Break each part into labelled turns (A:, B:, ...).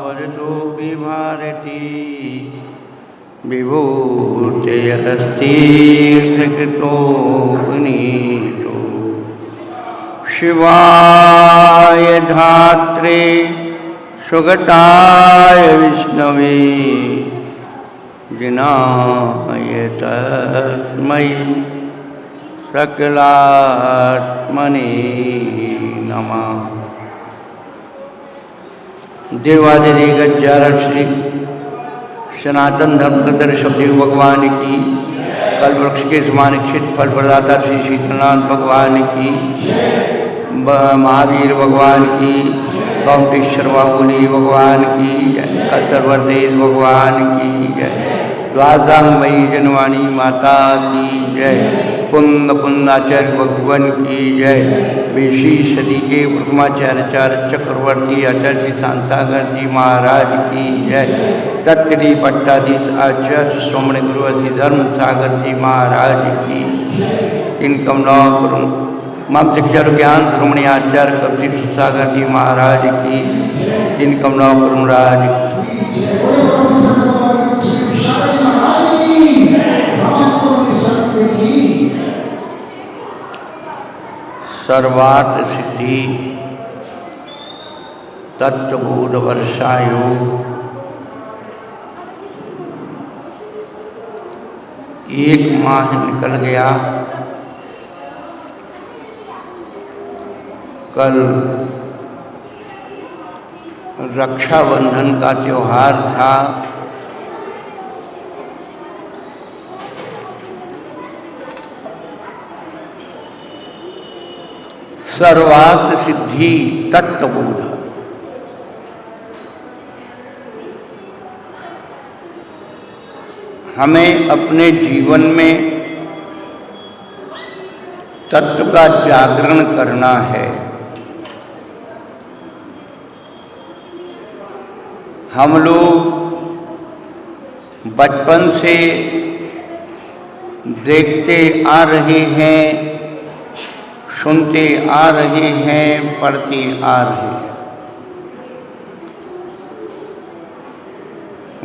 A: वरदोपि भारती विभूतयस्ति कृतो पुनीतो शिवाय धात्रे सुगताय विष्णवे जिनाय तस्मै सकलात्मने नमः। देवादिदेव श्री सनातन धर्म कदर शब्देव भगवान की, कल्पवृक्ष के समान इच्छित फल प्रदाता श्री शीतलनाथ भगवान की, महावीर भगवान की, कौंटेश्वर बाहुली भगवान की, कत्तरवर्देव भगवान की जय, द्वादशांगमयी जनवाणी माता की जय, कुंद कुंदाचार्य भगवान की जय, विशी सदी के प्रथमाचार्य चक्रवर्ती आचार्य श्री शांतागर जी महाराज की जय, तत्री पट्टाधीश आचार्य श्रोमणी गुरु श्री धर्म सागर जी महाराज की, इनकम नौ करुण मम शिक्षा ज्ञान श्रोमणी आचार्य कपी सागर जी महाराज की, इनकम नौ करुण राज की। सर्वार्थ सिद्धि तत्वबोध वर्षायोग एक माह निकल गया। कल रक्षाबंधन का त्योहार था। सर्वार्थ सिद्धि तत्वबोध, हमें अपने जीवन में तत्व का जागरण करना है। हम लोग बचपन से देखते आ रहे हैं, सुनते आ रहे हैं, पढ़ते आ रहे हैं।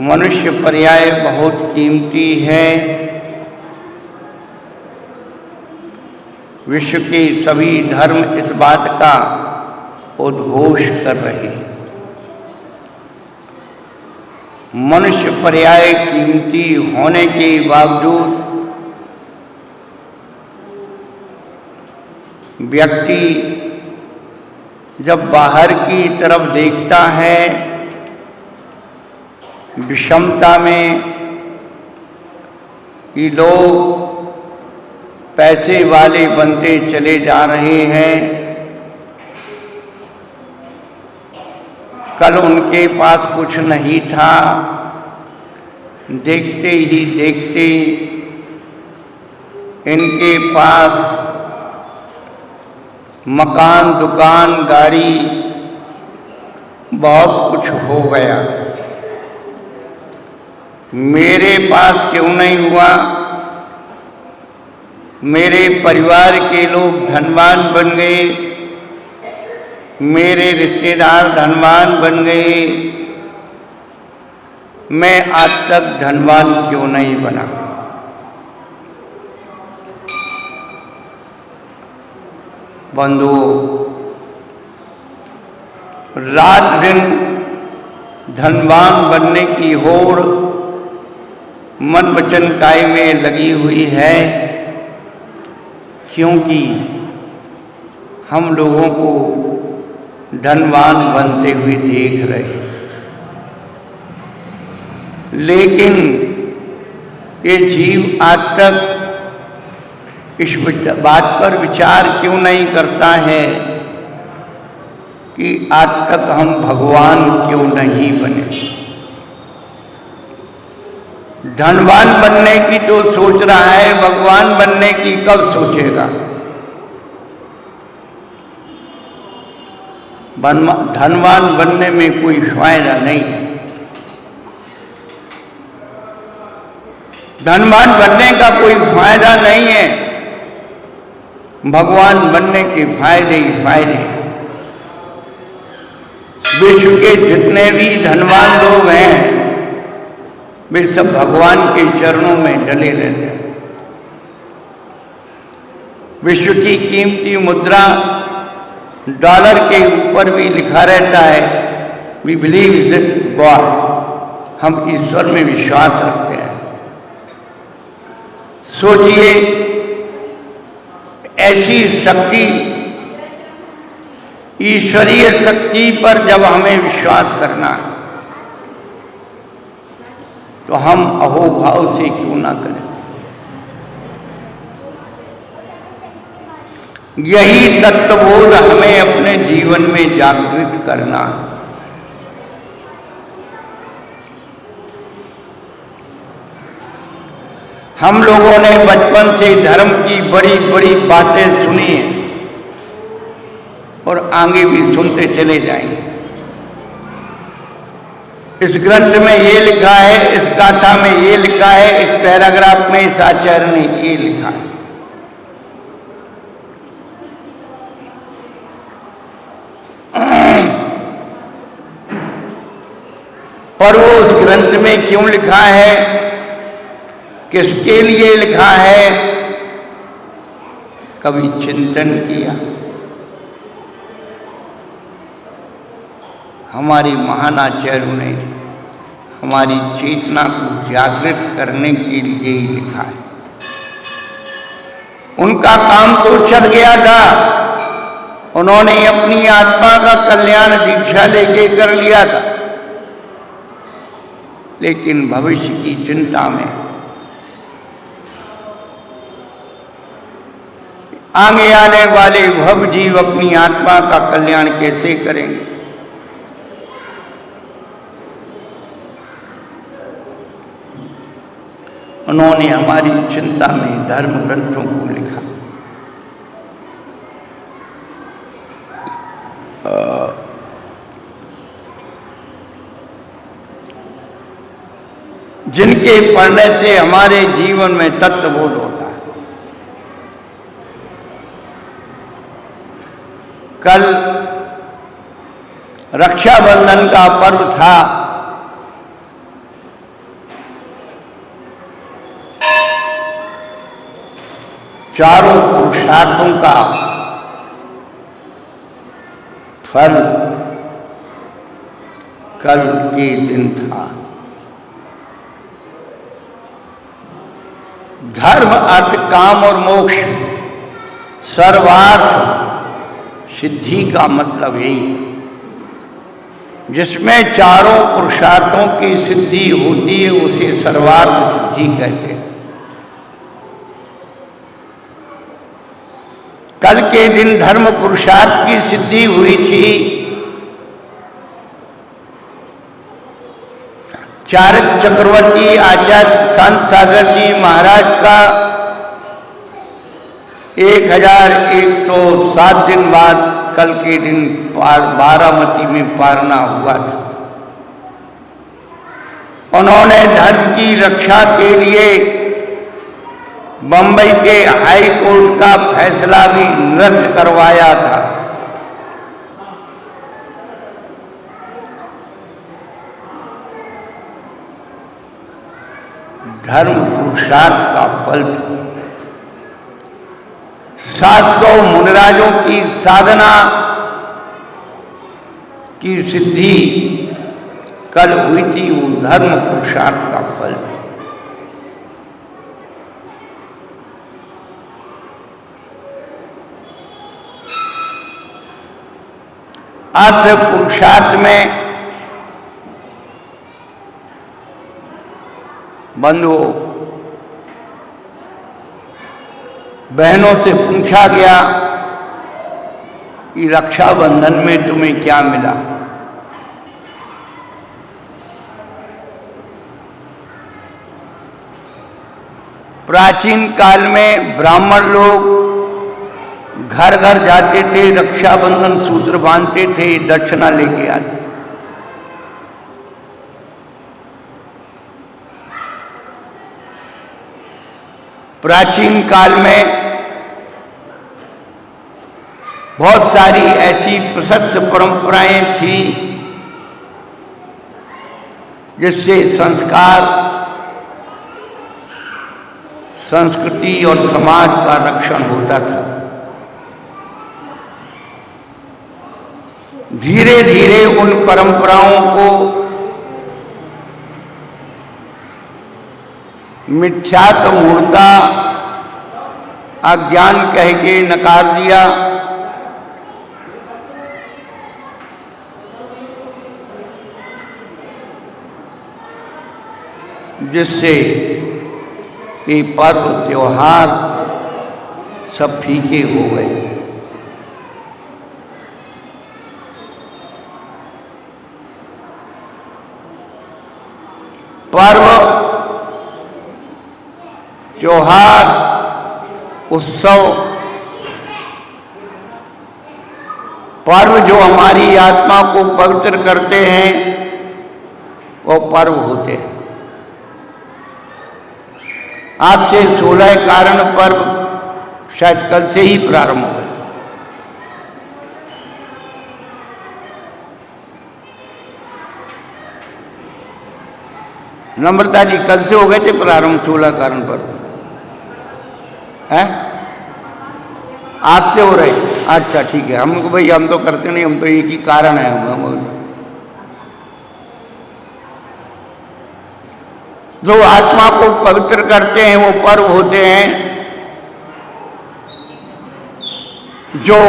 A: मनुष्य पर्याय बहुत कीमती है। विश्व के सभी धर्म इस बात का उद्घोष कर रहे हैं। मनुष्य पर्याय कीमती होने के बावजूद व्यक्ति जब बाहर की तरफ देखता है, विषमता में कि लोग पैसे वाले बनते चले जा रहे हैं। कल उनके पास कुछ नहीं था, देखते ही देखते इनके पास मकान, दुकान, गाड़ी, बहुत कुछ हो गया। मेरे पास क्यों नहीं हुआ? मेरे परिवार के लोग धनवान बन गए, मेरे रिश्तेदार धनवान बन गए, मैं आज तक धनवान क्यों नहीं बना? बंधुओं, रात दिन धनवान बनने की होड़ मन वचन काय में लगी हुई है, क्योंकि हम लोगों को धनवान बनते हुए देख रहे हैं। लेकिन ये जीव आज तक इस बात पर विचार क्यों नहीं करता है कि आज तक हम भगवान क्यों नहीं बने? धनवान बनने की तो सोच रहा है, भगवान बनने की कब सोचेगा? धनवान बनने में कोई फायदा नहीं। धनवान बनने का कोई फायदा नहीं है। भगवान बनने के फायदे ही फायदे। विश्व के जितने भी धनवान लोग हैं वे सब भगवान के चरणों में डले रहते हैं। विश्व की कीमती मुद्रा डॉलर के ऊपर भी लिखा रहता है वी बिलीव इन गॉड, हम ईश्वर में विश्वास रखते हैं। सोचिए ऐसी शक्ति, ईश्वरीय शक्ति पर जब हमें विश्वास करना है तो हम अहोभाव से क्यों ना करें। यही तत्वबोध हमें अपने जीवन में जागृत करना है। हम लोगों ने बचपन से धर्म की बड़ी बड़ी बातें सुनी हैं और आगे भी सुनते चले जाएंगे। इस ग्रंथ में ये लिखा है, इस गाथा में ये लिखा है, इस पैराग्राफ में इस आचार्य ने ये लिखा है। और वो उस ग्रंथ में क्यों लिखा है, किसके लिए लिखा है, कभी चिंतन किया? हमारे महान आचार्यों ने हमारी चेतना को जागृत करने के लिए ही लिखा है। उनका काम तो चल गया था, उन्होंने अपनी आत्मा का कल्याण दीक्षा लेके कर लिया था, लेकिन भविष्य की चिंता में आगे आने वाले भव जीव अपनी आत्मा का कल्याण कैसे करेंगे। उन्होंने हमारी चिंता में धर्म ग्रंथों को लिखा। जिनके पढ़ने से हमारे जीवन में तत्वबोध होता है। कल रक्षाबंधन का पर्व था। चारों पुरुषार्थों का फल कल के दिन था। धर्म, अर्थ, काम और मोक्ष, सर्वार्थ सिद्धि का मतलब यही है। जिसमें चारों पुरुषार्थों की सिद्धि होती है उसे सर्वार्थ सिद्धि कहते हैं। कल के दिन धर्म पुरुषार्थ की सिद्धि हुई थी। चारक चक्रवर्ती आचार्य संत सागर जी महाराज का 1107 दिन बाद कल के दिन बारामती में पारना हुआ था। उन्होंने धर्म की रक्षा के लिए बंबई के हाई कोर्ट का फैसला भी रद्द करवाया था। धर्म पुरुषार्थ का फल 700 मुनिराजों की साधना की सिद्धि कल हुई थी, वो धर्म पुरुषार्थ का फल। अर्थ पुरुषार्थ में बंधुओं बहनों से पूछा गया कि रक्षाबंधन में तुम्हें क्या मिला। प्राचीन काल में ब्राह्मण लोग घर घर जाते थे, रक्षाबंधन सूत्र बांधते थे, दक्षिणा लेके आते। प्राचीन काल में बहुत सारी ऐसी प्रशस्त परंपराएं थी जिससे संस्कार, संस्कृति और समाज का रक्षण होता था। धीरे धीरे उन परंपराओं को मिथ्यात्व मूर्ता, अज्ञान कह के नकार दिया। जिससे ये पर्व त्योहार सब फीके हो गए। पर्व, त्योहार, उत्सव, पर्व जो हमारी आत्मा को पवित्र करते हैं वो पर्व होते हैं। आज से 16 कारण पर्व शायद कल से ही प्रारंभ हो गए। नम्रता जी, कल से हो गए थे प्रारंभ 16 कारण पर्व? है आज से हो रहे? अच्छा ठीक है। हमको भाई हम तो करते नहीं, हम तो एक ही कारण है। जो आत्मा को पवित्र करते हैं वो पर्व होते हैं। जो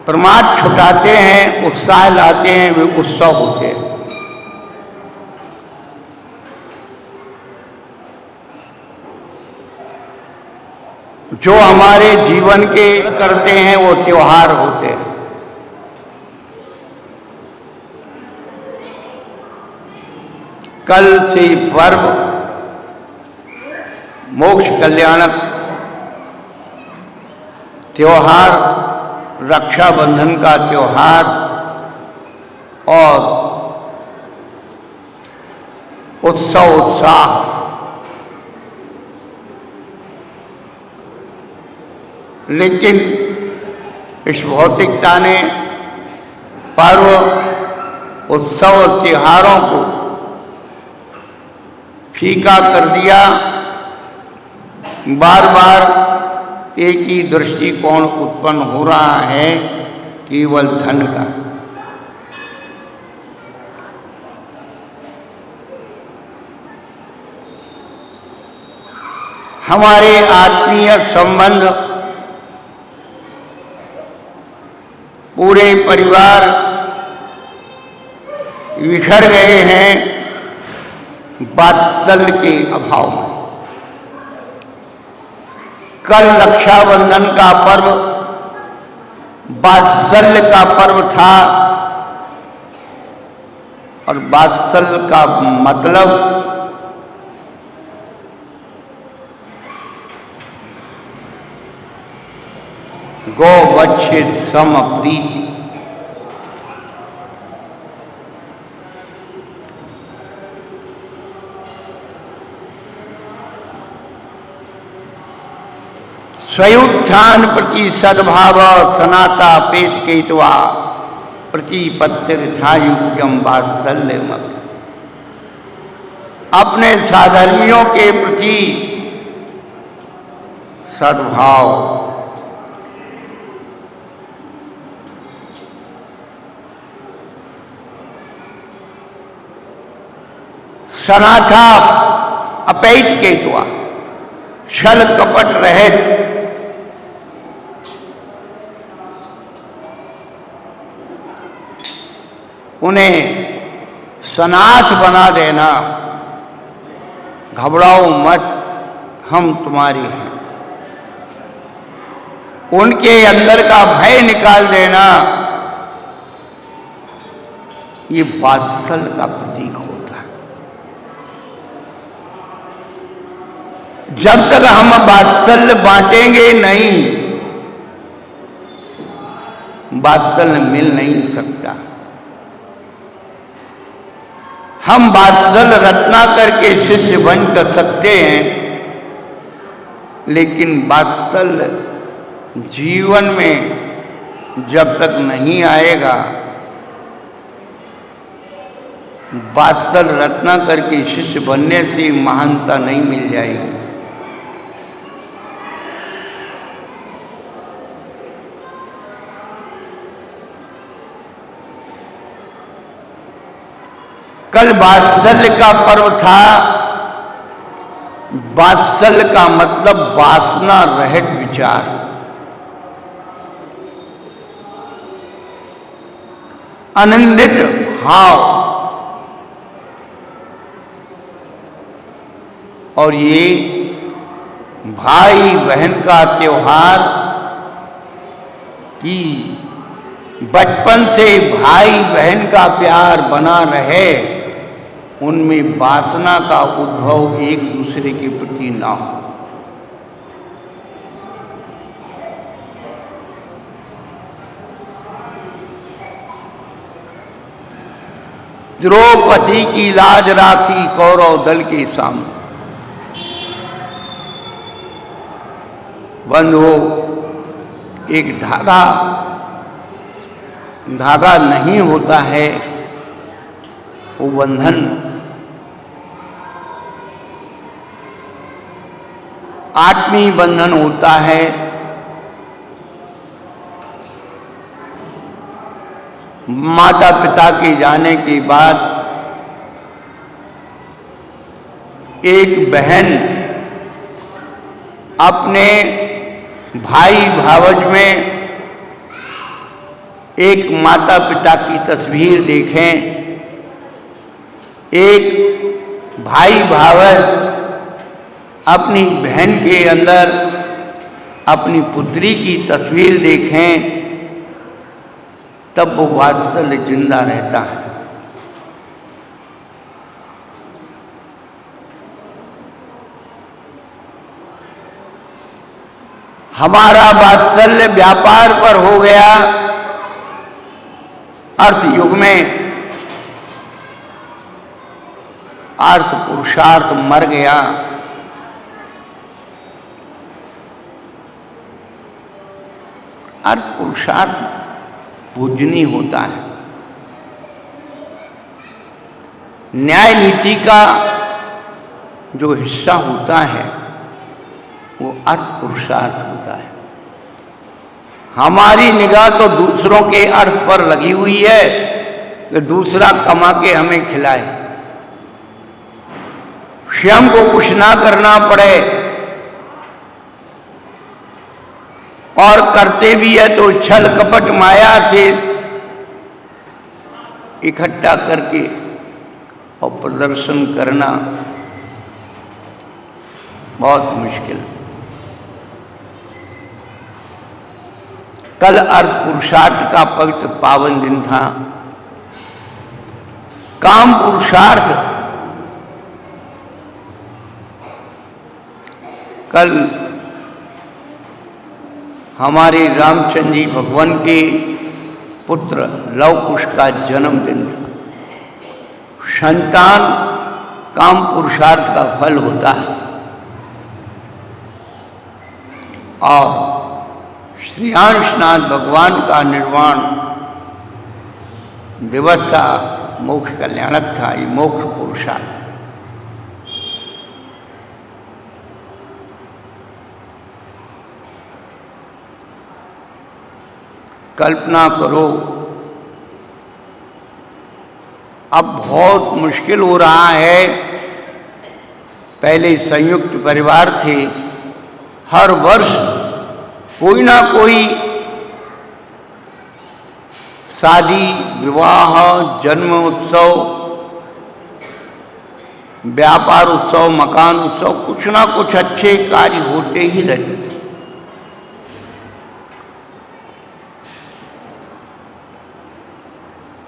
A: प्रमाद छुटाते हैं, उत्साह लाते हैं, वे उत्सव होते हैं। जो हमारे जीवन के करते हैं वो त्योहार होते हैं। कल से पर्व मोक्ष कल्याणक त्योहार, रक्षाबंधन का त्योहार और उत्सव उत्साह, लेकिन इस भौतिकता ने पर्व, उत्सव और त्योहारों को फीका कर दिया। बार बार एक ही दृष्टिकोण उत्पन्न हो रहा है, केवल धन का। हमारे आत्मीय संबंध, पूरे परिवार बिखर गए हैं वात्सल्य के अभाव में। कल रक्षाबंधन का पर्व वात्सल्य का पर्व था, और वात्सल्य का मतलब गो वच्छेद सम प्रीति। स्वयुत्थान प्रति सद्भाव सनाता पेट केतवा प्रतिपत्तिर्थायुक्यम वात्सल्यम। अपने साधर्मियों के प्रति सद्भाव, सनाथा अपैत केतवा, छल कपट रहित, उन्हें सनाथ बना देना। घबराओ मत, हम तुम्हारे हैं। उनके अंदर का भय निकाल देना, ये वात्सल्य का प्रतीक होता है। जब तक हम वात्सल्य बांटेंगे नहीं, वात्सल्य मिल नहीं सकता। हम वात्सल्य रत्ना करके शिष्य बन कर सकते हैं, लेकिन वात्सल्य जीवन में जब तक नहीं आएगा वात्सल रत्ना करके शिष्य बनने से महानता नहीं मिल जाएगी। कल वात्सल्य का पर्व था। वात्सल्य का मतलब वासना रहित विचार। आनंदित भाव। और ये भाई बहन का त्योहार कि बचपन से भाई बहन का प्यार बना रहे, उनमें वासना का उद्भव एक दूसरे के प्रति ना हो। द्रौपदी की लाज राखी कौरव दल के सामने। बंधुओं, एक धागा नहीं होता है, वो बंधन आत्मीय बंधन होता है। माता पिता के जाने के बाद एक बहन अपने भाई भावज में एक माता पिता की तस्वीर देखें, एक भाई भावज अपनी बहन के अंदर अपनी पुत्री की तस्वीर देखें, तब वो वात्सल्य जिंदा रहता है। हमारा वात्सल्य व्यापार पर हो गया। अर्थ युग में अर्थ पुरुषार्थ मर गया। अर्थ पुरुषार्थ पूजनीय होता है। न्याय नीति का जो हिस्सा होता है वो अर्थ पुरुषार्थ होता है। हमारी निगाह तो दूसरों के अर्थ पर लगी हुई है कि दूसरा कमा के हमें खिलाए, स्वयं को कुछ ना करना पड़े, और करते भी है तो छल कपट माया से इकट्ठा करके और प्रदर्शन करना बहुत मुश्किल। कल अर्थ पुरुषार्थ का पवित्र पावन दिन था। काम पुरुषार्थ कल हमारे रामचंद्र जी भगवान के पुत्र लव कुश का जन्मदिन था। संतान काम पुरुषार्थ का फल होता है। और श्रीयांशनाथ भगवान का निर्वाण दिवस था, मोक्ष कल्याणक था। ये मोक्ष पुरुषार्थ। कल्पना करो, अब बहुत मुश्किल हो रहा है। पहले संयुक्त परिवार थे, हर वर्ष कोई ना कोई शादी, विवाह, जन्म उत्सव, व्यापार उत्सव, मकान उत्सव, कुछ ना कुछ अच्छे कार्य होते ही रहते थे।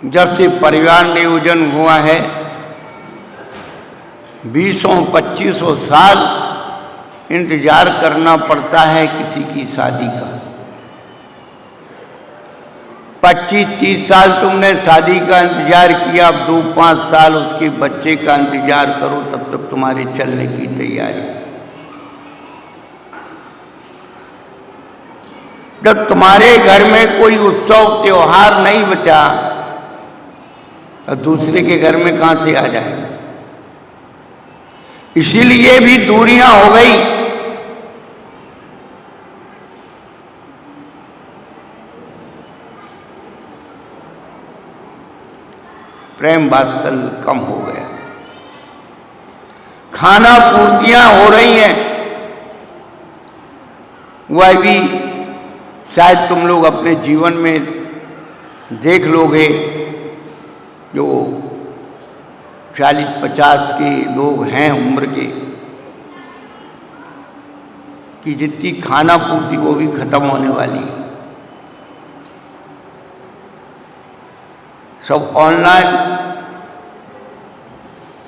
A: जब से परिवार नियोजन हुआ है, 20-25 साल इंतजार करना पड़ता है किसी की शादी का। 25-30 साल तुमने शादी का इंतजार किया, अब 2-5 साल उसके बच्चे का इंतजार करो, तब तक तुम्हारे चलने की तैयारी। जब तुम्हारे घर में कोई उत्सव त्योहार नहीं बचा, तो दूसरे के घर में कहां से आ जाए? इसीलिए भी दूरियां हो गई। प्रेम वात्सल्य कम हो गया, खाना पूर्तियां हो रही हैं। वह भी शायद तुम लोग अपने जीवन में देख लोगे, जो 40-50 के लोग हैं उम्र के, कि जितनी खाना पूर्ति वो भी खत्म होने वाली है। सब ऑनलाइन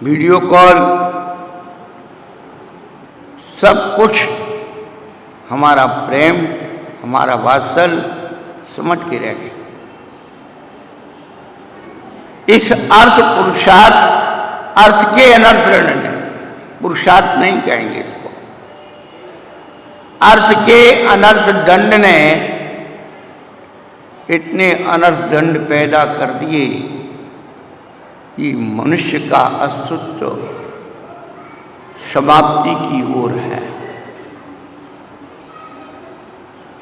A: वीडियो कॉल, सब कुछ हमारा प्रेम, हमारा वात्सल्य सिमट के रह गए। इस अर्थ पुरुषार्थ, अर्थ के अनर्थ ने, पुरुषार्थ नहीं कहेंगे इसको, अर्थ के अनर्थ दंड ने इतने अनर्थ दंड पैदा कर दिए कि मनुष्य का अस्तित्व समाप्ति की ओर है।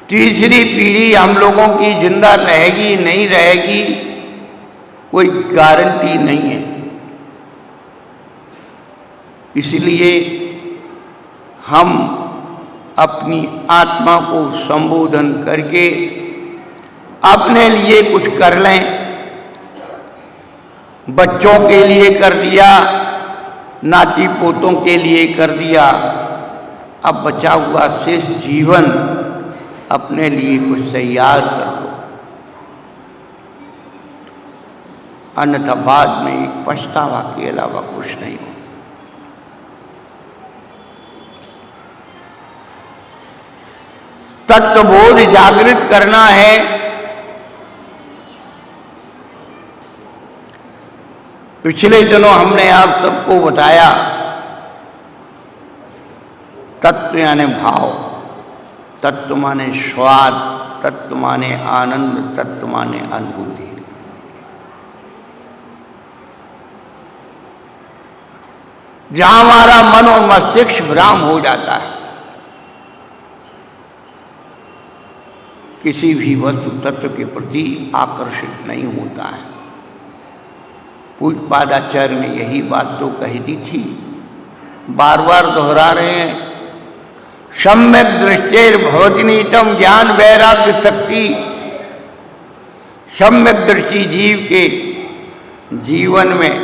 A: तीसरी पीढ़ी हम लोगों की जिंदा रहेगी नहीं रहेगी कोई गारंटी नहीं है। इसलिए हम अपनी आत्मा को संबोधन करके अपने लिए कुछ कर लें। बच्चों के लिए कर दिया, नाती पोतों के लिए कर दिया, अब बचा हुआ शेष जीवन अपने लिए कुछ तैयार कर दो, अन्यथा बाद में एक पछतावा के अलावा कुछ नहीं हो। तत्वबोध जागृत करना है। पिछले दिनों हमने आप सबको बताया, तत्व यानी भाव, तत्व माने स्वाद, तत्व माने आनंद, तत्व माने अनुभूति। जहां हमारा मन और मस्तिष्क भ्राम हो जाता है, किसी भी वस्तु तत्व के प्रति आकर्षित नहीं होता है। पूज्य पादाचार्य ने यही बात तो कही दी थी, बार बार दोहरा रहे हैं। सम्यक दृष्टिर भवति नीतम ज्ञान वैराग्य शक्ति। सम्यक दृष्टि जीव के जीवन में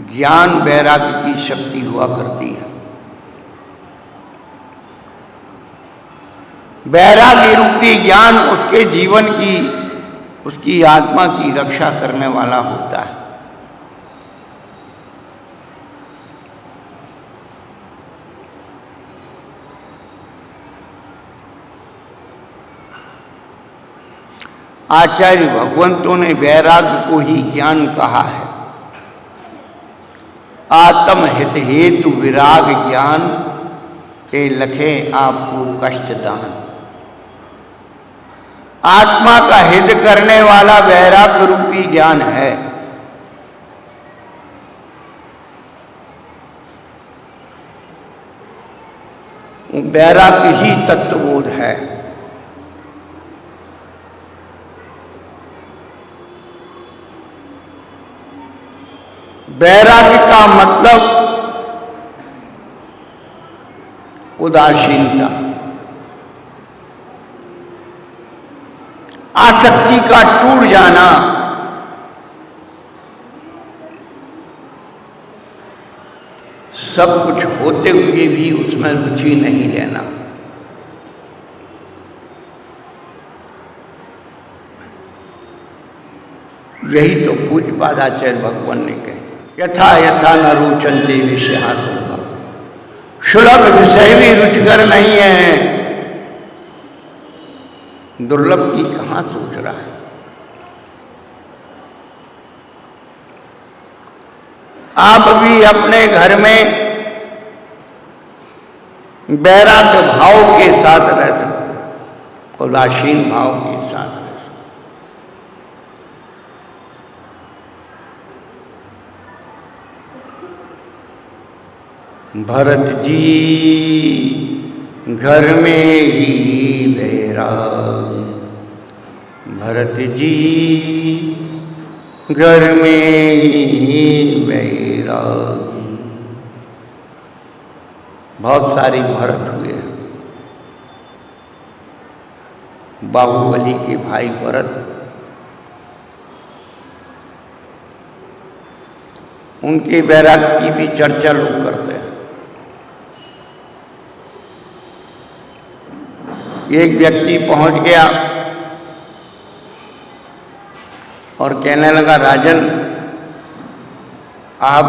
A: ज्ञान वैराग्य की शक्ति हुआ करती है। वैराग्य रूपी ज्ञान उसके जीवन की, उसकी आत्मा की रक्षा करने वाला होता है। आचार्य भगवंतों ने वैराग्य को ही ज्ञान कहा है। आत्म हित हेतु विराग ज्ञान ए लखे आपको कष्ट दान। आत्मा का हित करने वाला वैराग्य रूपी ज्ञान है। वैराग्य ही तत्वबोध है। वैराग्य का मतलब उदासीनता, आसक्ति का टूट जाना, सब कुछ होते हुए भी उसमें रुचि नहीं लेना। यही तो पूज्य पादाचार्य भगवान ने कहे, यथा यथा न रुचन्ते विषयाः सुलभ। सुलभ विषय भी रुचिकर नहीं है, दुर्लभ की कहां सोच रहा है। आप भी अपने घर में वैराग्य भाव के साथ रह सकते, उदासीन भाव के साथ रह सकते। भरत जी घर में ही बैराग, भरत जी घर में ही बैराग। बहुत सारे भरत हुए। बाहुबली के भाई भरत, उनके बैराग की भी चर्चा लोग करते हैं। एक व्यक्ति पहुंच गया और कहने लगा, राजन आप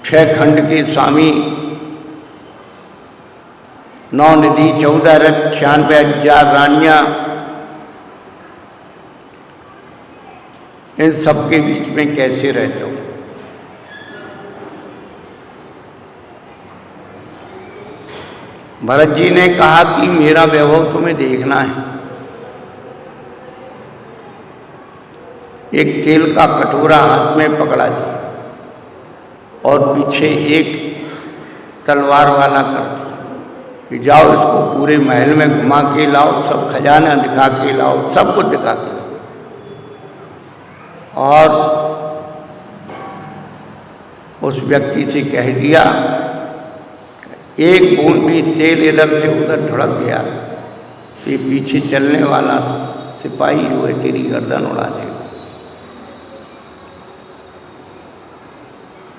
A: 6 खंड के स्वामी, 9 निधि, 14 रथ, 96,000 रानियां, इन सब के बीच में कैसे रहते हो? भरत जी ने कहा कि मेरा वैभव तुम्हें देखना है। एक तेल का कटोरा हाथ में पकड़ा दिया और पीछे एक तलवार वाला कर दिया कि जाओ इसको पूरे महल में घुमा के लाओ, सब खजाना दिखा के लाओ, सब कुछ दिखा के लाओ। और उस व्यक्ति से कह दिया, एक बूंद भी तेल इधर से उधर ढुड़क गया तो ये पीछे चलने वाला सिपाही जो है तेरी गर्दन उड़ा देगा।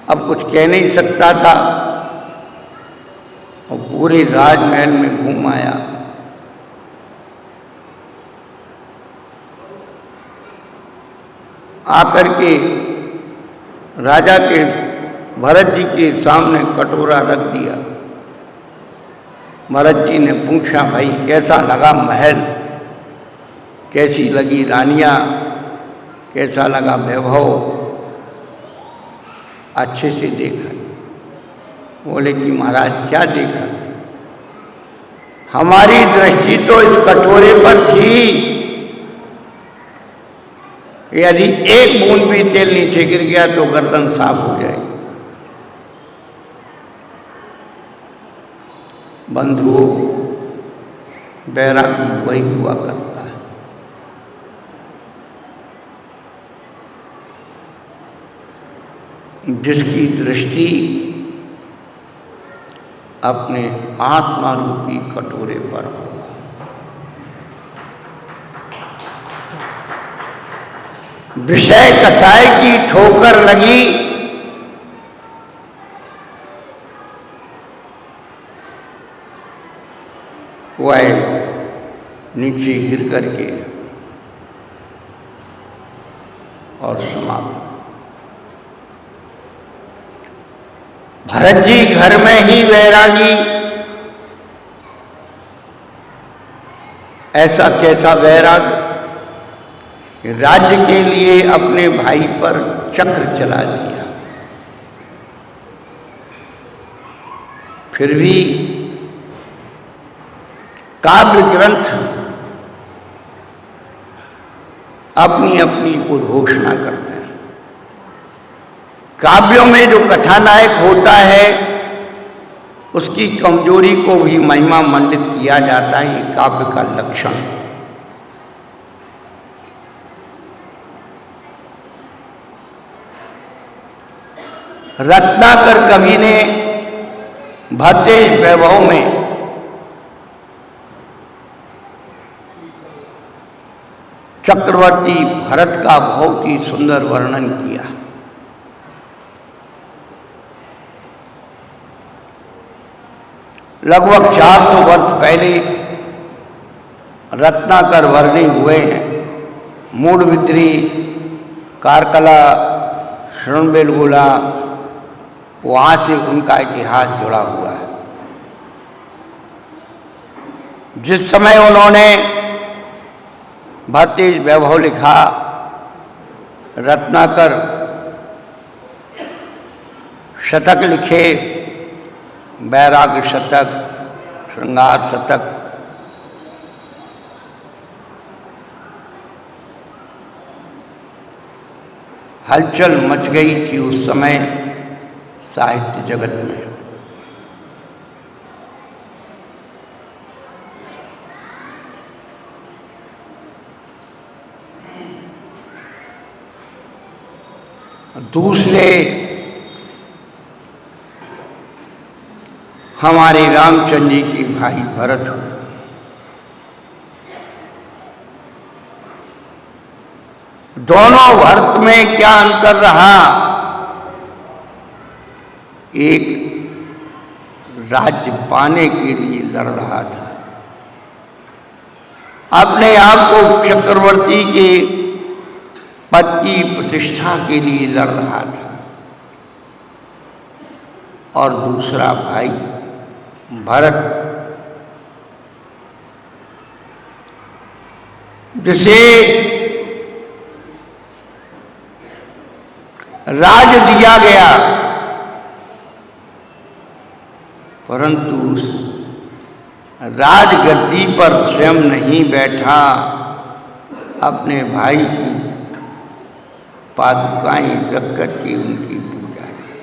A: अब कुछ कह नहीं सकता था और पूरे राजमहल में घूम आया। आकर के राजा के भरत जी के सामने कटोरा रख दिया। भरत जी ने पूछा, भाई कैसा लगा महल, कैसी लगी रानियां, कैसा लगा वैभव? अच्छे से देखा। बोले कि महाराज क्या देखा? हमारी दृष्टि तो इस कटोरे पर थी, यदि एक बूंद भी तेल नीचे गिर गया तो गर्दन साफ हो जाएगी। बंधुओं, बैराग वही हुआ करता है। जिसकी दृष्टि अपने आत्मा रूपी कटोरे पर हो। विषय कसाय की ठोकर लगी, वह नीचे गिर करके और समाप्त। भरत जी घर में ही वैरागी, ऐसा कैसा वैराग? राज्य के लिए अपने भाई पर चक्र चला दिया, फिर भी काव्य ग्रंथ अपनी अपनी उद्घोषणा करते हैं। काव्यों में जो कथानायक होता है उसकी कमजोरी को भी महिमा मंडित किया जाता है। ये काव्य का लक्षण। रत्नाकर कवि ने भद्देश वैभव में चक्रवर्ती भरत का बहुत ही सुंदर वर्णन किया। लगभग 400 वर्ष पहले रत्नाकर वर्णी हुए हैं। मूडबिद्री, कारकला, श्रवणबेलगोला, वहाँ से उनका इतिहास जुड़ा हुआ है। जिस समय उन्होंने भद्देश वैभव लिखा, रत्नाकर शतक लिखे, वैराग्य शतक, श्रृंगार शतक। हलचल मच गई थी उस समय साहित्य जगत में। दूसरे हमारे रामचंद्र जी के भाई भरत। दोनों भरत में क्या अंतर रहा? एक राज्य पाने के लिए लड़ रहा था, अपने आप को चक्रवर्ती के पद की प्रतिष्ठा के लिए लड़ रहा था, और दूसरा भाई भरत जिसे राज दिया गया, परंतु उस राजगद्दी पर स्वयं नहीं बैठा, अपने भाई की पादुकाएं रख करके उनकी पूजा की,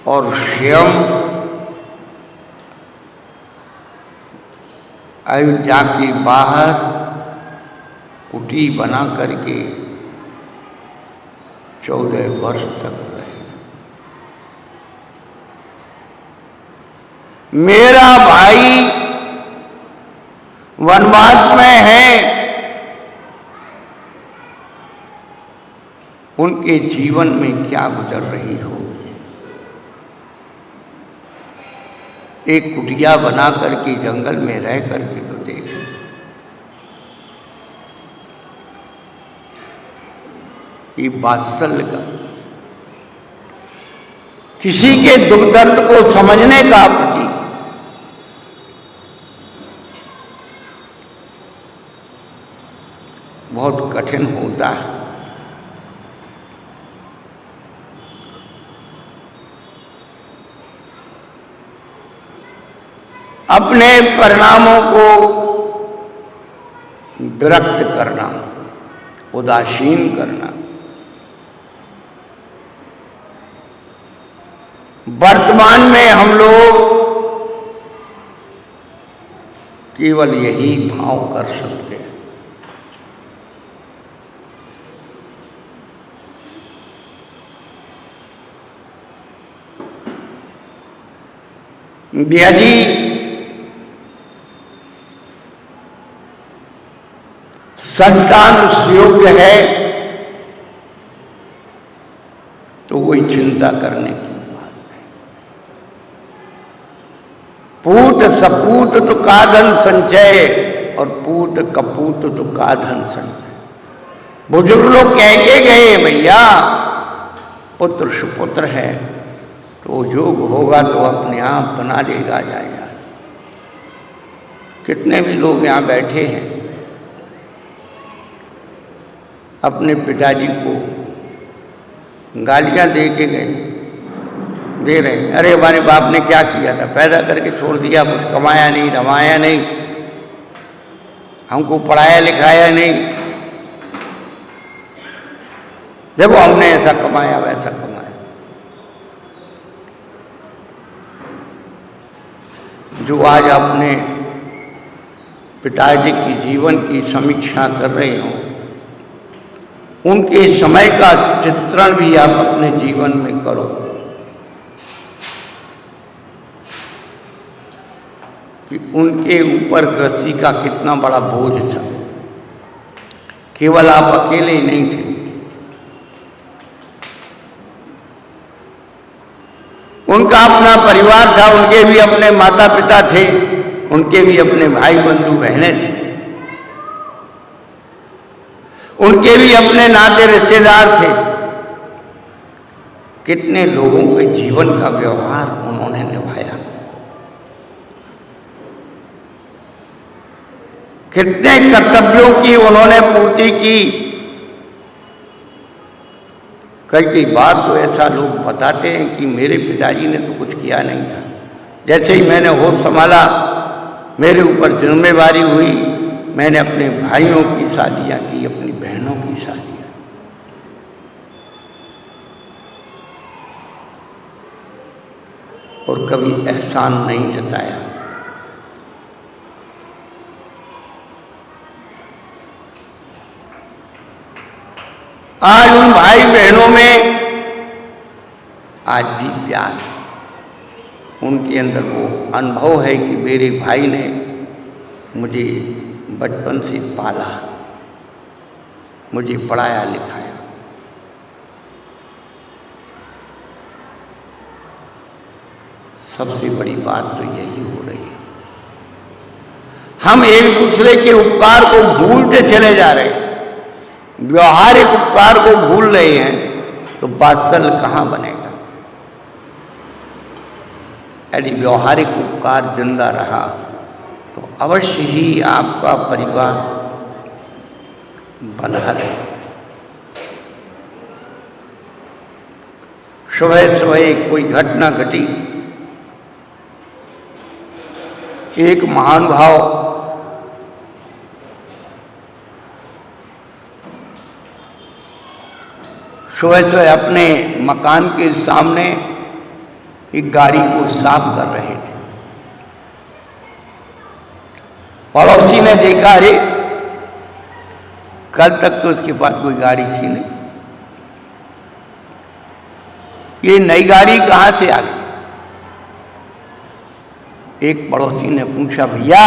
A: और स्वयं अयोध्या के बाहर कुटी बना करके 14 वर्ष तक रहे। मेरा भाई वनवास में है, उनके जीवन में क्या गुजर रही होगी। एक कुटिया बना करके जंगल में रह करके तो देखो, ये वात्सल्य का, किसी के दुख दर्द को समझने का प्रतीक। बहुत कठिन होता है। अपने परिणामों को विरक्त करना, उदासीन करना। वर्तमान में हम लोग केवल यही भाव कर सकते हैं। यदि संतान सुयोग्य है तो कोई चिंता करने की बात नहीं। पूत सपूत तो का धन संचय, और पूत कपूत तो का धन संचय। बुजुर्ग लोग कह के गए भैया पुत्र सुपुत्र है तो योग होगा तो अपने आप बना लेगा जाएगा। कितने भी लोग यहाँ बैठे हैं अपने पिताजी को गालियाँ दे के गए, दे रहे हैं, अरे हमारे बाप ने क्या किया था, पैदा करके छोड़ दिया, कुछ कमाया नहीं, रमाया नहीं, हमको पढ़ाया लिखाया नहीं, देखो हमने ऐसा कमाया वैसा कमाया। जो आज अपने पिताजी की जीवन की समीक्षा कर रहे हो, उनके समय का चित्रण भी आप अपने जीवन में करो कि उनके ऊपर कृषि का कितना बड़ा बोझ था। केवल आप अकेले ही नहीं थे, उनका अपना परिवार था, उनके भी अपने माता पिता थे, उनके भी अपने भाई बंधु बहनें थे, उनके भी अपने नाते रिश्तेदार थे। कितने लोगों के जीवन का व्यवहार उन्होंने निभाया, कितने कर्तव्यों की उन्होंने पूर्ति की। कई बार तो ऐसा लोग बताते हैं कि मेरे पिताजी ने तो कुछ किया नहीं था, जैसे ही मैंने होश संभाला मेरे ऊपर जिम्मेवारी हुई, मैंने अपने भाइयों की शादियां की, अपनी बहनों की शादियां, और कभी एहसान नहीं जताया। आज उन भाई बहनों में आज भी प्यार है, उनके अंदर वो अनुभव है कि मेरे भाई ने मुझे बचपन से पाला, मुझे पढ़ाया लिखाया। सबसे बड़ी बात तो यही हो रही है, हम एक दूसरे के उपकार को भूलते चले जा रहे हैं, व्यवहारिक उपकार को भूल रहे हैं, तो वात्सल्य कहाँ बनेगा? यदि व्यवहारिक उपकार जिंदा रहा तो अवश्य ही आपका परिवार बना रहे। सुबह सुबह कोई घटना घटी, एक महान भाव सुबह सुबह अपने मकान के सामने एक गाड़ी को साफ कर रहे थे। पड़ोसी ने देखा, अरे कल तक तो उसके पास कोई गाड़ी थी नहीं, ये नई गाड़ी कहां से आ गई? एक पड़ोसी ने पूछा, भैया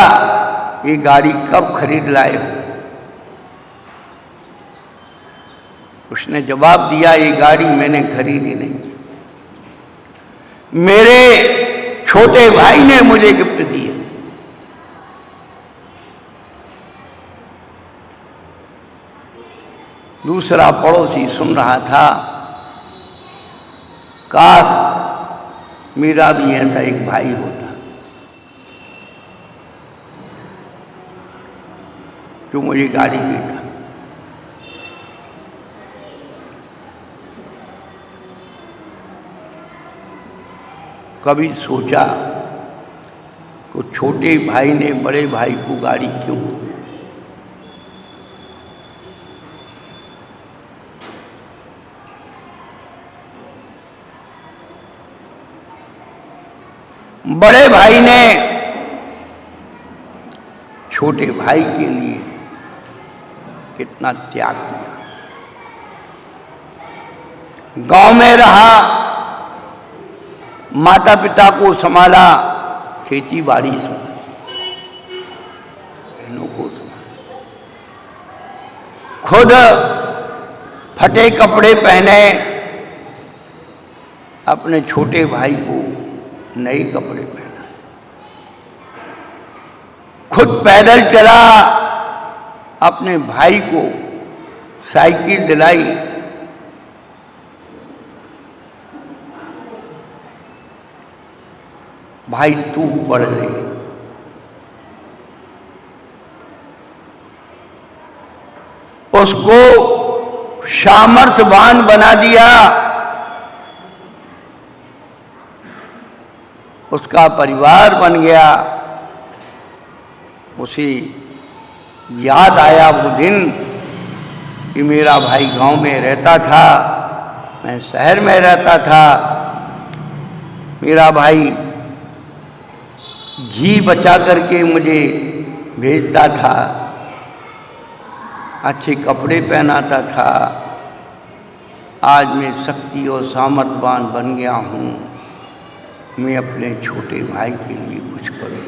A: ये गाड़ी कब खरीद लाए हो? उसने जवाब दिया, ये गाड़ी मैंने खरीदी नहीं, मेरे छोटे भाई ने मुझे गिफ्ट दी है। दूसरा पड़ोसी सुन रहा था, काश मेरा भी ऐसा एक भाई होता जो मुझे गाड़ी देता। कभी सोचा कि छोटे भाई ने बड़े भाई को गाड़ी क्यों? बड़े भाई ने छोटे भाई के लिए कितना त्याग किया, गांव में रहा, माता पिता को संभाला, खेती बाड़ी संभाली, बहनों को संभाला, खुद फटे कपड़े पहने, अपने छोटे भाई को नए कपड़े पहना, खुद पैदल चला, अपने भाई को साइकिल दिलाई, भाई तू पढ़ ले। उसको सामर्थ्यवान बना दिया, उसका परिवार बन गया। उसे याद आया वो दिन कि मेरा भाई गांव में रहता था, मैं शहर में रहता था, मेरा भाई घी बचा करके मुझे भेजता था, अच्छे कपड़े पहनाता था। आज मैं शक्ति और सामर्थ्यवान बन गया हूँ, मैं अपने छोटे भाई के लिए कुछ करूँ,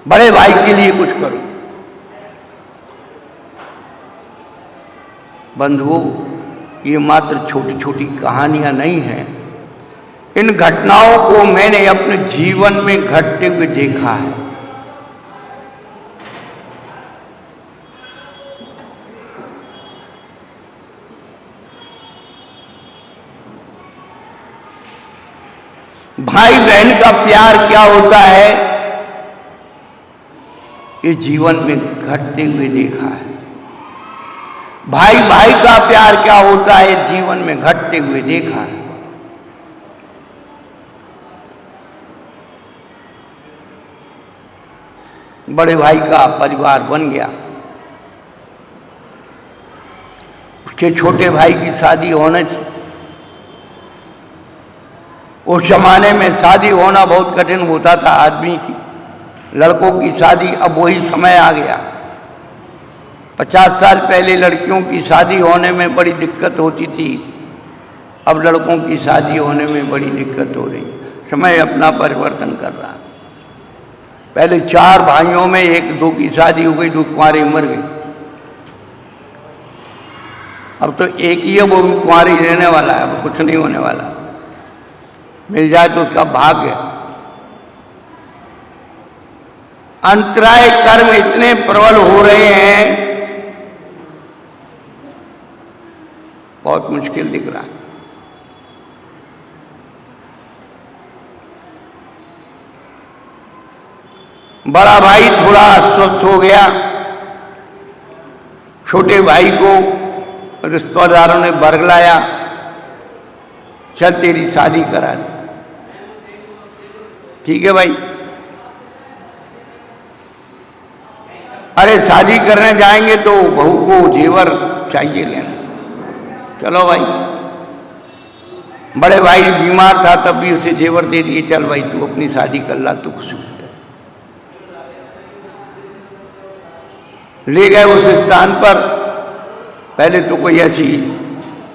A: बड़े भाई के लिए कुछ करूँ। बंधुओं, ये मात्र छोटी छोटी कहानियां नहीं हैं, इन घटनाओं को मैंने अपने जीवन में घटते हुए देखा है। भाई बहन का प्यार क्या होता है, ये जीवन में घटते हुए देखा है। भाई भाई का प्यार क्या होता है, जीवन में घटते हुए देखा है। बड़े भाई का परिवार बन गया, उसके छोटे भाई की शादी होने थी। उस जमाने में शादी होना बहुत कठिन होता था आदमी की, लड़कों की शादी। अब वही समय आ गया, 50 साल पहले लड़कियों की शादी होने में बड़ी दिक्कत होती थी, अब लड़कों की शादी होने में बड़ी दिक्कत हो रही। समय अपना परिवर्तन कर रहा। पहले 4 भाइयों में 1-2 की शादी हो गई, 2 कुंवारे मर गए। अब तो एक ही है, वो भी कुंवारी रहने वाला है, वो कुछ नहीं होने वाला। मिल जाए तो उसका भाग्य। अंतराय कर्म इतने प्रबल हो रहे हैं, बहुत मुश्किल दिख रहा है। बड़ा भाई थोड़ा अस्वस्थ हो गया, छोटे भाई को रिश्तेदारों ने बरगलाया, चल तेरी शादी करा दी। ठीक है भाई। अरे शादी करने जाएंगे तो बहू को जेवर चाहिए लेना। चलो भाई। बड़े भाई बीमार था तब भी उसे जेवर दे दिए, चल भाई तू अपनी शादी कर ला, तू खुश हो। ले गए उस स्थान पर। पहले तो कोई ऐसी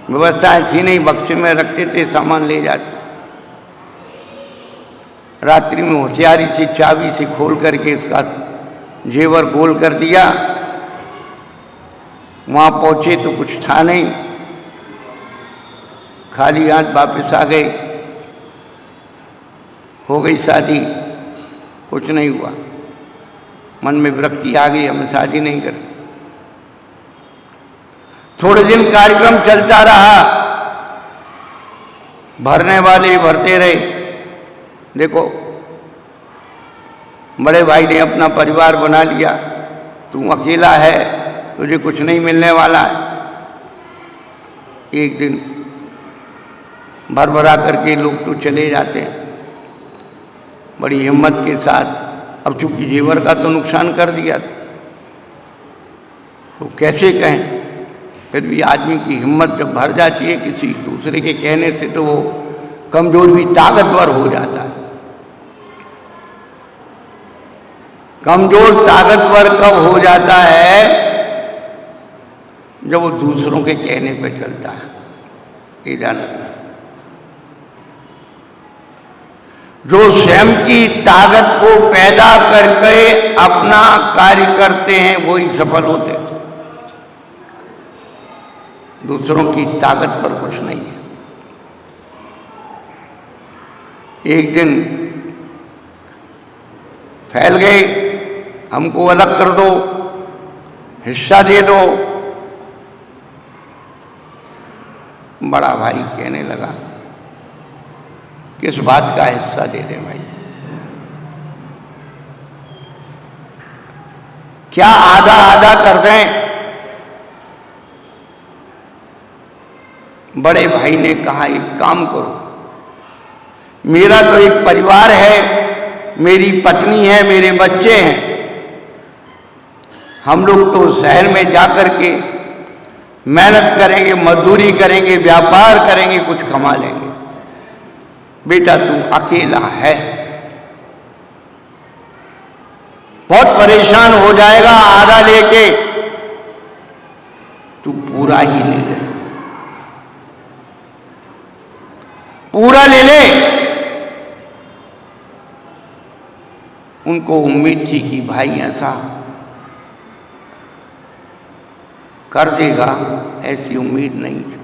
A: व्यवस्थाएं थी नहीं, बक्से में रखते थे, सामान ले जाते। रात्रि में होशियारी से चाबी से खोल करके इसका जेवर गोल कर दिया। वहां पहुंचे तो कुछ था नहीं, खाली हाथ वापस आ गए। हो गई शादी, कुछ नहीं हुआ। मन में विरक्ति आ गई, हमें शादी नहीं कर। थोड़े दिन कार्यक्रम चलता रहा, भरने वाले भरते रहे। देखो बड़े भाई ने अपना परिवार बना लिया, तू अकेला है, तुझे कुछ नहीं मिलने वाला है। एक दिन भर भरा करके लोग तो चले जाते हैं बड़ी हिम्मत के साथ। अब चूंकि जेवर का तो नुकसान कर दिया तो कैसे कहें। फिर भी आदमी की हिम्मत जब भर जाती है किसी दूसरे के कहने से, तो वो कमजोर भी ताकतवर हो जाता है। कमजोर ताकतवर कब हो जाता है? जब वो दूसरों के कहने पे चलता है। ये जान रखना, जो स्वयं की ताकत को पैदा करके अपना कार्य करते हैं वही सफल होते हैं। दूसरों की ताकत पर कुछ नहीं है। एक दिन फैल गए, हमको अलग कर दो, हिस्सा दे दो। बड़ा भाई कहने लगा, किस बात का हिस्सा दे दें भाई? क्या आधा आधा कर दें? बड़े भाई ने कहा, एक काम करो, मेरा तो एक परिवार है, मेरी पत्नी है, मेरे बच्चे हैं। हम लोग तो शहर में जाकर के मेहनत करेंगे, मजदूरी करेंगे, व्यापार करेंगे, कुछ कमा लेंगे। बेटा तू अकेला है, बहुत परेशान हो जाएगा आधा लेके, तू पूरा ही ले ले, पूरा ले ले। उनको उम्मीद थी कि भाई ऐसा कर देगा, ऐसी उम्मीद नहीं थी।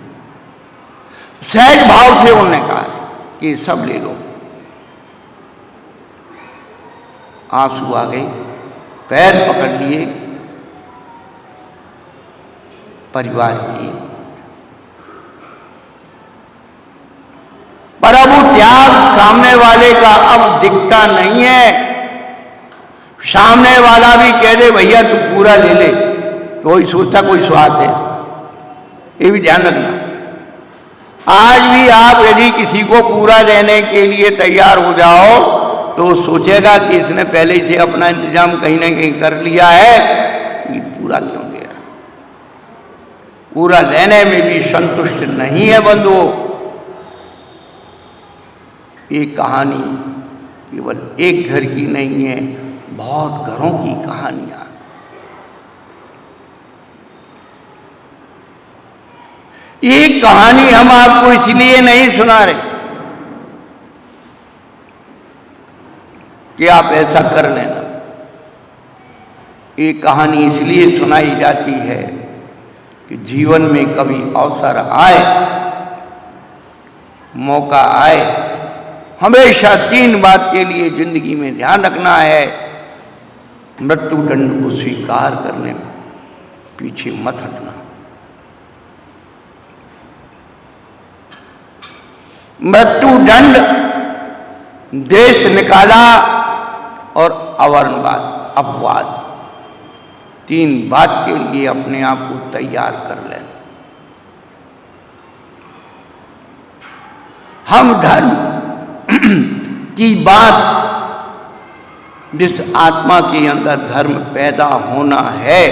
A: सहज भाव से उन्होंने कहा कि सब ले लो। आंसू आ गए, पैर पकड़ लिए, परिवार की। पर अब वो त्याग सामने वाले का अब दिखता नहीं है। सामने वाला भी कह दे भैया तू पूरा ले ले, तो वही सोचता कोई स्वार्थ है। ये भी ध्यान रखना। आज भी आप यदि किसी को पूरा देने के लिए तैयार हो जाओ तो सोचेगा कि इसने पहले से अपना इंतजाम कहीं ना कहीं कर लिया है, ये पूरा क्यों दे रहा? पूरा लेने में भी संतुष्ट नहीं है बंधुओं। ये कहानी केवल एक घर की नहीं है, बहुत घरों की कहानियां। ये कहानी हम आपको इसलिए नहीं सुना रहे कि आप ऐसा कर लेना। ये कहानी इसलिए सुनाई जाती है कि जीवन में कभी अवसर आए, मौका आए, हमेशा 3 बात के लिए जिंदगी में ध्यान रखना है। मृत्यु दंड को स्वीकार करने में पीछे मत हटना। मृत्यु दंड, देश निकाला और अवर्णवाद, अपवाद, 3 बात के लिए अपने आप को तैयार कर लें। हम धर्म की बात, जिस आत्मा के अंदर धर्म पैदा होना है,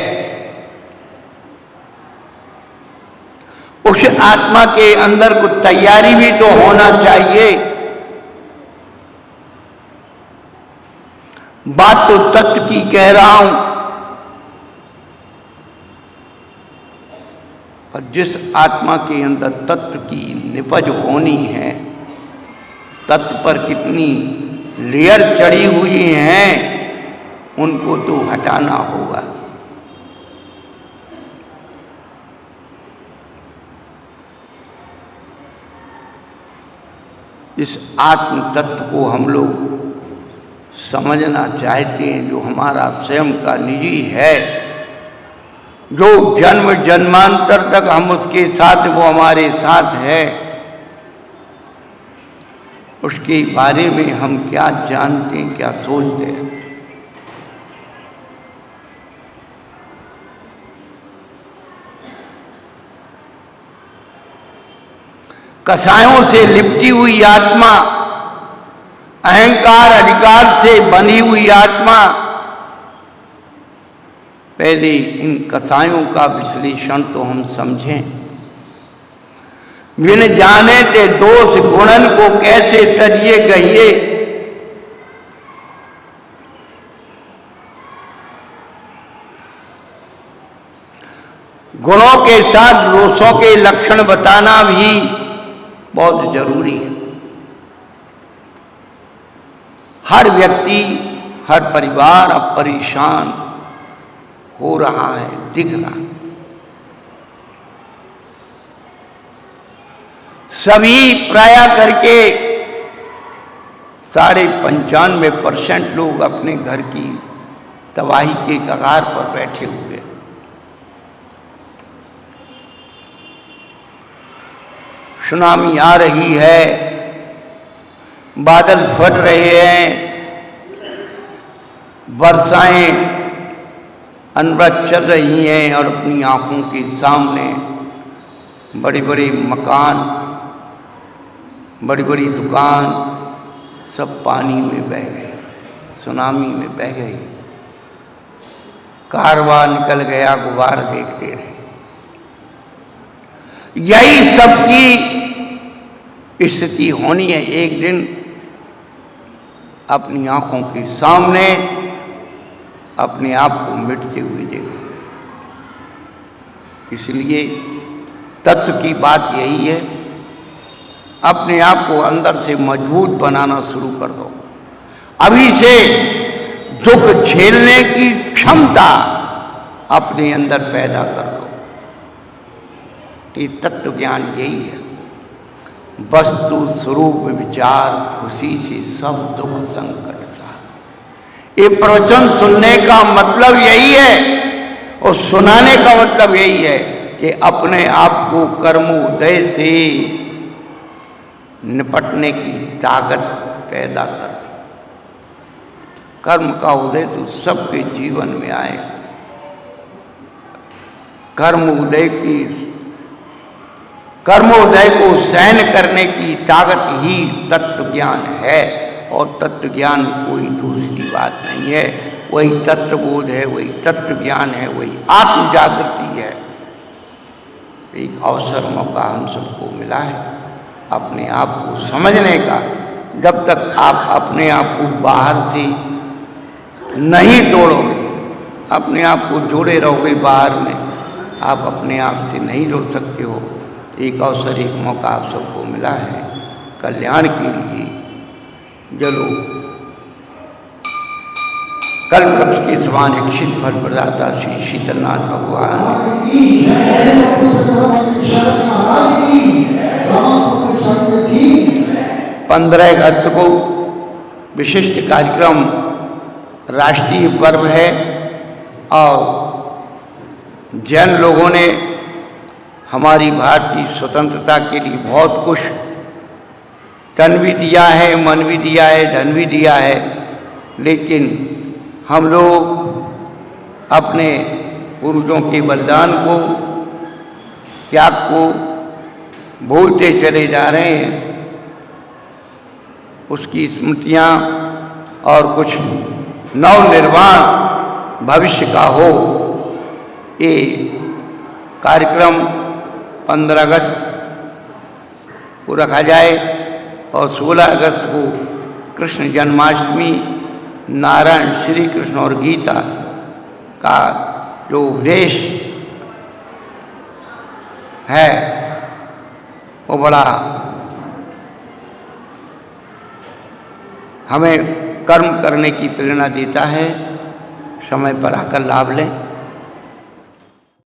A: उस आत्मा के अंदर कुछ तैयारी भी तो होना चाहिए। बात तो तत्व की कह रहा हूं, पर जिस आत्मा के अंदर तत्व की निपज होनी है, तत्व पर कितनी लेयर चढ़ी हुई हैं, उनको तो हटाना होगा। इस आत्म तत्व को हम लोग समझना चाहते हैं, जो हमारा स्वयं का निजी है, जो जन्म जन्मांतर तक हम उसके साथ, वो हमारे साथ है। उसके बारे में हम क्या जानते हैं, क्या सोचते हैं। कसायों से लिपटी हुई आत्मा, अहंकार अधिकार से बंधी हुई आत्मा, पहले इन कसायों का विश्लेषण तो हम समझें। बिन जाने ते दोष गुणन को कैसे तजिए कहिए। गुणों के साथ दोषों के लक्षण बताना भी बहुत जरूरी है। हर व्यक्ति, हर परिवार अब परेशान हो रहा है, दिख रहा है। सभी प्राय करके 95% लोग अपने घर की तबाही के कगार पर बैठे हुए। सुनामी आ रही है, बादल फट रहे हैं, वर्षाएं अनवरत चल रही हैं और अपनी आंखों के सामने बड़े बड़े मकान, बड़ी बड़ी दुकान सब पानी में बह गए, सुनामी में बह गई। कारवां निकल गया, गुबार देखते रहे। यही सबकी स्थिति होनी है। एक दिन अपनी आंखों के सामने अपने आप को मिटते हुए देखो। इसलिए तत्व की बात यही है, अपने आप को अंदर से मजबूत बनाना शुरू कर दो। अभी से दुख झेलने की क्षमता अपने अंदर पैदा कर दो। ये तत्व ज्ञान यही है। वस्तु स्वरूप विचार खुशी से सब दुख संकट सा। ये प्रवचन सुनने का मतलब यही है और सुनाने का मतलब यही है कि अपने आप को कर्मोदय से निपटने की ताकत पैदा कर। कर्म का उदय तो सबके जीवन में आए। कर्मोदय को सहन करने की ताकत ही तत्व ज्ञान है और तत्व ज्ञान कोई दूसरी बात नहीं है। वही तत्वबोध है, वही तत्व ज्ञान है, वही आत्म जागृति है। एक अवसर मौका हम सबको मिला है अपने आप को समझने का। जब तक आप अपने आप को बाहर से नहीं तोड़ोगे, अपने आप को जोड़े रहोगे बाहर में, आप अपने आप से नहीं जोड़ सकते हो। एक अवसर, एक मौका आप सबको मिला है कल्याण के लिए। चलो, कल वृक्ष के समान इच्छित फल प्रदाता श्री शीतलनाथ भगवान 15 अगस्त को विशिष्ट कार्यक्रम, राष्ट्रीय पर्व है और जैन लोगों ने हमारी भारतीय स्वतंत्रता के लिए बहुत कुछ तन भी दिया है, मन भी दिया है, धन भी दिया है, लेकिन हम लोग अपने पूर्वजों के बलिदान को, त्याग को भूलते चले जा रहे हैं। उसकी स्मृतियाँ और कुछ नवनिर्माण भविष्य का हो, ये कार्यक्रम 15 अगस्त को रखा जाए और 16 अगस्त को कृष्ण जन्माष्टमी, नारायण श्री कृष्ण और गीता का जो उपदेश है वो बड़ा हमें कर्म करने की प्रेरणा देता है। समय पर आकर लाभ लें।